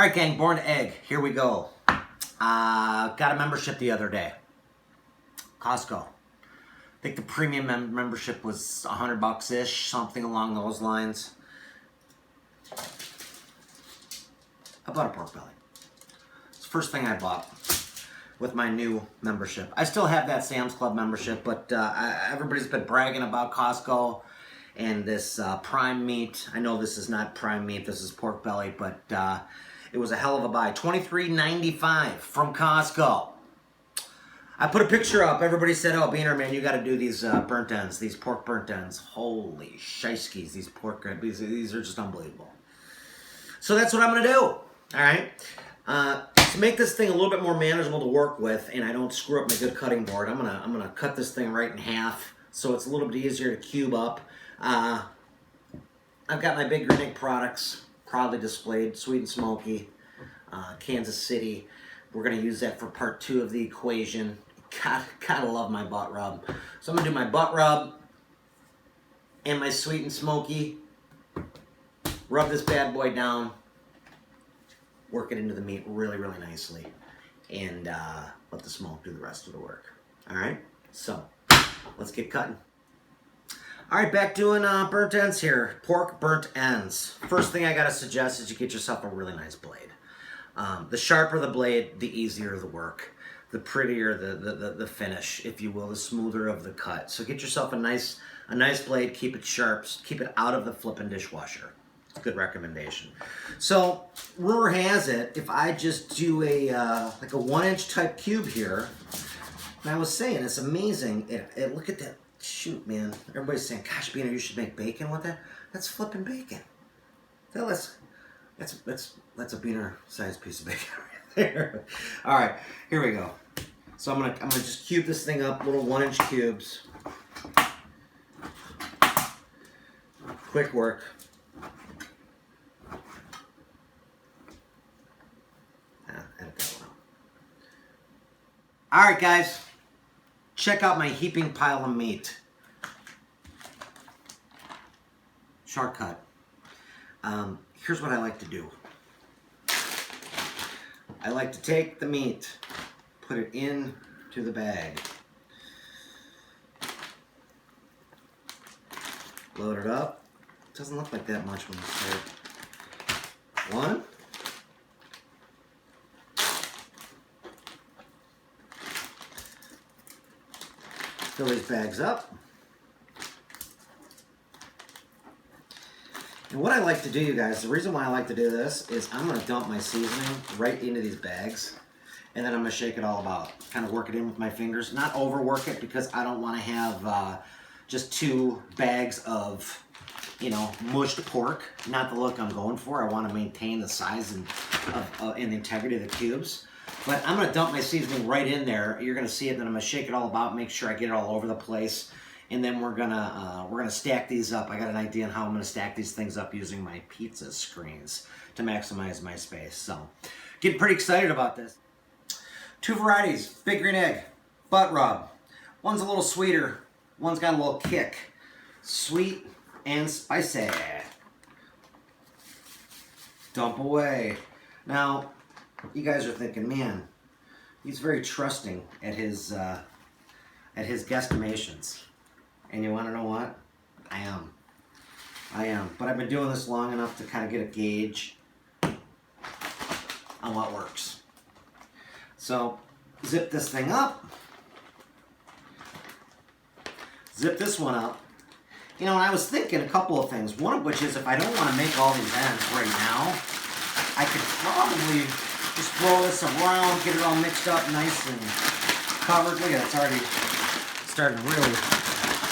All right, gang, born to egg. Here we go. Got a membership the other day. Costco. I think the premium membership was $100-ish, something along those lines. I bought a pork belly. It's the first thing I bought with my new membership. I still have that Sam's Club membership, but everybody's been bragging about Costco and this prime meat. I know this is not prime meat, this is pork belly, but it was a hell of a buy. $23.95 from Costco. I put a picture up. Everybody said, oh, Beaner, man, you got to do these burnt ends, these pork burnt ends. Holy shiskies, these pork, these are just unbelievable. So that's what I'm going to do, all right? To make this thing a little bit more manageable to work with and I don't screw up my good cutting board, I'm gonna cut this thing right in half so it's a little bit easier to cube up. I've got my big green egg products proudly displayed, Sweet and Smokey, Kansas City. We're gonna use that for part 2 of the equation. Gotta love my butt rub. So I'm gonna do my butt rub and my Sweet and Smokey. Rub this bad boy down. Work it into the meat really, really nicely. And let the smoke do the rest of the work. All right, so let's get cutting. All right, back doing burnt ends here. Pork burnt ends. First thing I gotta suggest is you get yourself a really nice blade. The sharper the blade, the easier the work. The prettier the finish, if you will, the smoother of the cut. So get yourself a nice blade, keep it sharp, keep it out of the flippin' dishwasher. It's a good recommendation. So, rumor has it, if I just do a like a 1-inch type cube here, and I was saying, it's amazing. Look at that. Shoot, man. Everybody's saying, gosh, Beaner, you should make bacon with that. That's flipping bacon. That's a Beaner-sized piece of bacon right there. All right, here we go. So I'm gonna just cube this thing up, little 1-inch cubes. Quick work. All right, guys. Check out my heaping pile of meat. Shortcut. Here's what I like to do. I like to take the meat, put it into the bag, load it up. It doesn't look like that much when you start. 1. Fill these bags up. And what I like to do, you guys, the reason why I like to do this is I'm going to dump my seasoning right into these bags. And then I'm going to shake it all about. Kind of work it in with my fingers. Not overwork it because I don't want to have just 2 bags of, mushed pork. Not the look I'm going for. I want to maintain the size and the integrity of the cubes. But I'm going to dump my seasoning right in there. You're going to see it, then I'm going to shake it all about, make sure I get it all over the place. And then we're gonna stack these up. I got an idea on how I'm gonna stack these things up using my pizza screens to maximize my space. So, getting pretty excited about this. 2 varieties, big green egg, butt rub. One's a little sweeter, one's got a little kick. Sweet and spicy. Dump away. Now, you guys are thinking, man, he's very trusting at his guesstimations. And you want to know what? I am. But I've been doing this long enough to kind of get a gauge on what works. So, zip this thing up. Zip this one up. And I was thinking a couple of things. One of which is if I don't want to make all these ends right now, I could probably just throw this around, get it all mixed up nice and covered. Look at it, it's already starting to really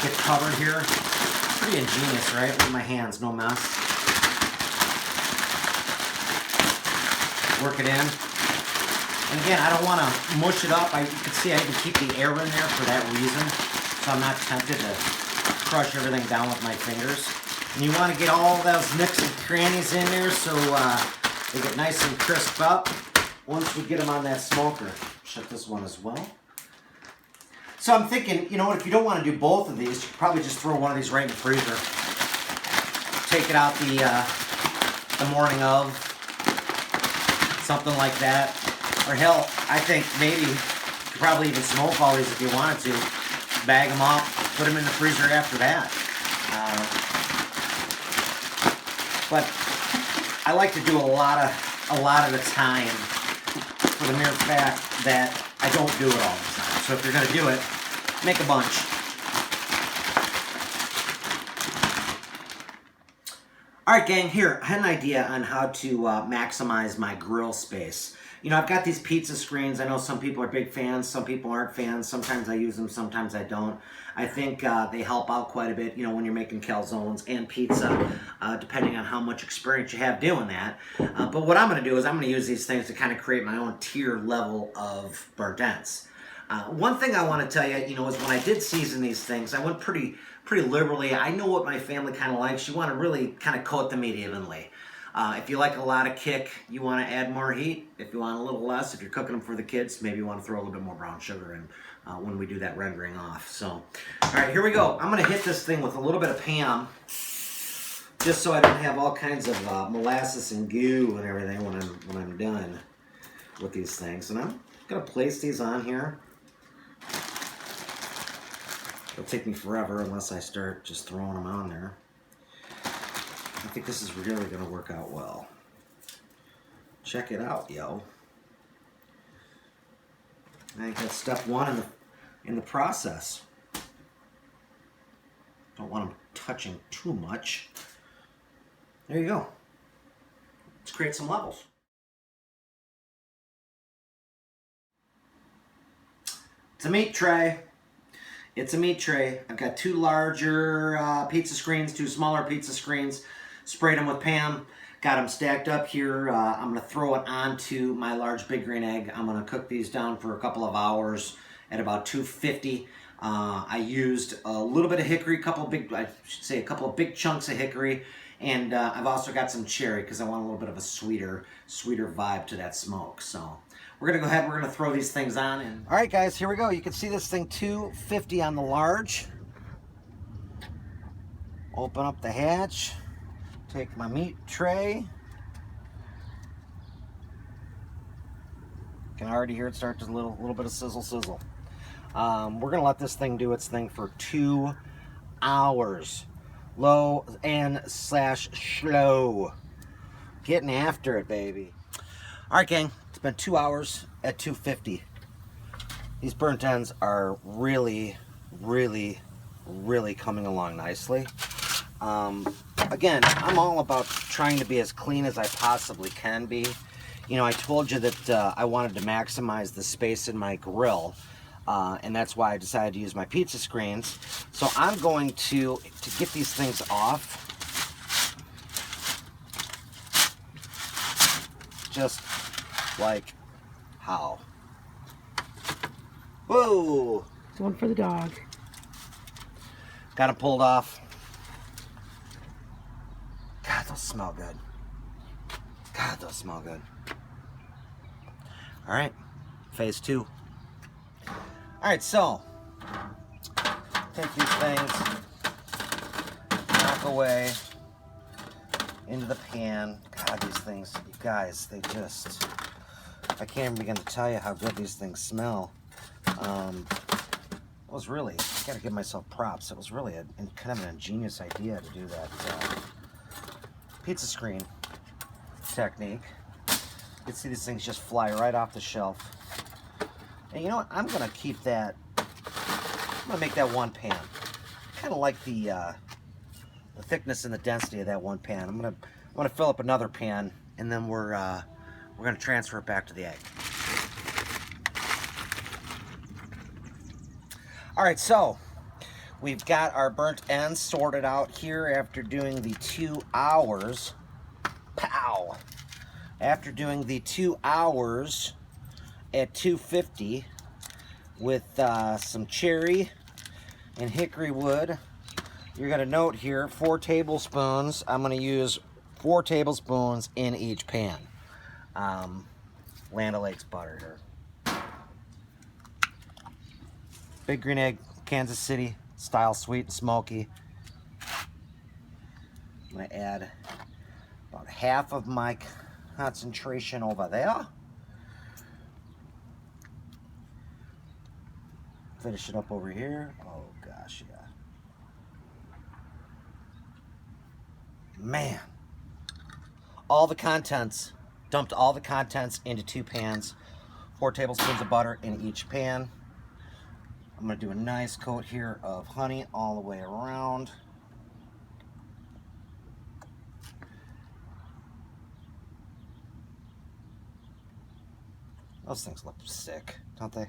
get covered here. Pretty ingenious, right? With my hands, no mess. Work it in. And again, I don't want to mush it up. You can see I can keep the air in there for that reason. So I'm not tempted to crush everything down with my fingers. And you want to get all those nooks and crannies in there so they get nice and crisp up. Once we get them on that smoker. Shut this one as well. So I'm thinking, you know what, if you don't want to do both of these, you could probably just throw one of these right in the freezer. Take it out the morning of. something like that. Or hell, I think maybe you could probably even smoke all these if you wanted to. Bag them up, put them in the freezer after that. But I like to do a lot of the time for the mere fact that I don't do it all the time. So if you're gonna do it, make a bunch. Alright gang, here, I had an idea on how to maximize my grill space. You know, I've got these pizza screens. I know some people are big fans, some people aren't fans. Sometimes I use them, sometimes I don't. I think they help out quite a bit, you know, when you're making calzones and pizza, depending on how much experience you have doing that. But what I'm going to do is I'm going to use these things to kind of create my own tier level of burnt ends. One thing I want to tell you, you know, is when I did season these things, I went pretty liberally. I know what my family kind of likes. You want to really kind of coat the meat evenly. If you like a lot of kick, you want to add more heat. If you want a little less, if you're cooking them for the kids, maybe you want to throw a little bit more brown sugar in when we do that rendering off. So, all right, here we go. I'm going to hit this thing with a little bit of Pam, just so I don't have all kinds of molasses and goo and everything when I'm done with these things. And I'm going to place these on here. It'll take me forever unless I start just throwing them on there. I think this is really going to work out well. Check it out, yo. I think that's step one in the process. Don't want them touching too much. There you go. Let's create some levels. It's a meat tray. It's a meat tray. I've got two larger pizza screens, two smaller pizza screens. Sprayed them with Pam. Got them stacked up here. I'm going to throw it onto my large big green egg. I'm going to cook these down for a couple of hours at about 250. I used a little bit of hickory, a couple of big chunks of hickory, and I've also got some cherry because I want a little bit of a sweeter vibe to that smoke. So we're going to go ahead, we're going to throw these things on. And all right, guys, here we go. You can see this thing 250 on the large. Open up the hatch. Take my meat tray. You can already hear it start to a little bit of sizzle. We're gonna let this thing do its thing for 2 hours. Low and slow. Getting after it, baby. All right, gang. It's been 2 hours at 250. These burnt ends are really coming along nicely. Again, I'm all about trying to be as clean as I possibly can be. You know, I told you that I wanted to maximize the space in my grill, and that's why I decided to use my pizza screens. So I'm going to get these things off, just like how. Whoa! It's one for the dog. Got it pulled off. God, those smell good. God, those smell good. All right, phase 2. All right, so take these things, knock away into the pan. God, these things, you guys, they just, I can't even begin to tell you how good these things smell. It was really, I gotta give myself props. It was really kind of an ingenious idea to do that pizza screen technique. You can see these things just fly right off the shelf. And you know what? I'm gonna keep that. I'm gonna make that one pan. I kind of like the thickness and the density of that one pan. I'm gonna fill up another pan, and then we're gonna transfer it back to the egg. All right, so we've got our burnt ends sorted out here after doing the 2 hours. Pow! After doing the 2 hours at 250 with some cherry and hickory wood. You're going to note here 4 tablespoons. I'm going to use 4 tablespoons in each pan. Land O'Lakes butter here. Big green egg, Kansas City style sweet and smoky. I'm going to add about half of my concentration over there. Finish it up over here. Oh gosh, yeah. Man. All the contents, dumped all the contents into 2 pans. 4 tablespoons of butter in each pan. I'm going to do a nice coat here of honey all the way around. Those things look sick, don't they?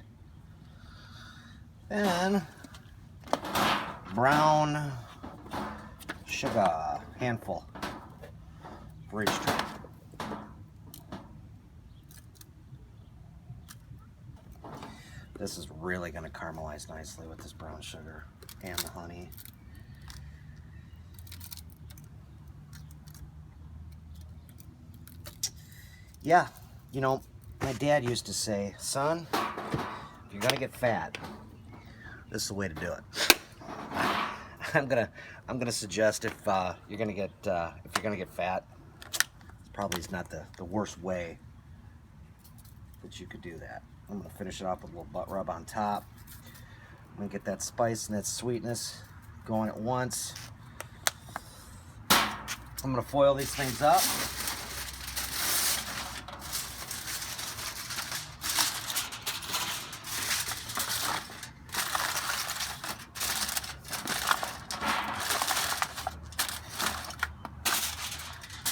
Then, brown sugar, handful for each tray. This is really going to caramelize nicely with this brown sugar and the honey. Yeah, you know, my dad used to say, son, if you're going to get fat, this is the way to do it. I'm gonna suggest if you're gonna get fat, it's probably not the worst way that you could do that. I'm gonna finish it off with a little butt rub on top. I'm gonna get that spice and that sweetness going at once. I'm gonna foil these things up.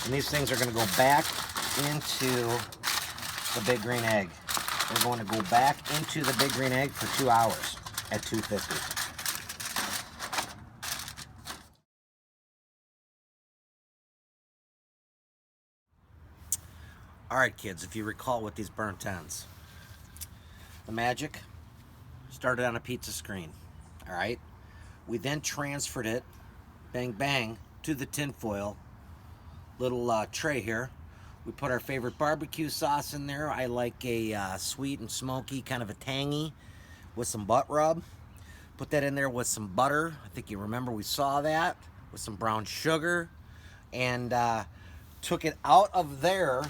And these things are going to go back into the big green egg. We're going to go back into the big green egg for 2 hours at 250. All right, kids, if you recall with these burnt ends, the magic started on a pizza screen. All right. We then transferred it, bang, bang, to the tinfoil little tray here. We put our favorite barbecue sauce in there. I like a sweet and smoky, kind of a tangy, with some butt rub. Put that in there with some butter. I think you remember we saw that, with some brown sugar, and took it out of there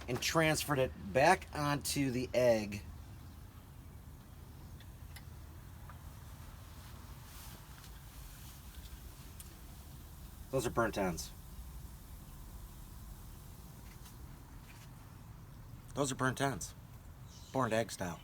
and transferred it back onto the egg. Those are burnt ends. Those are burnt ends. Boiled egg style.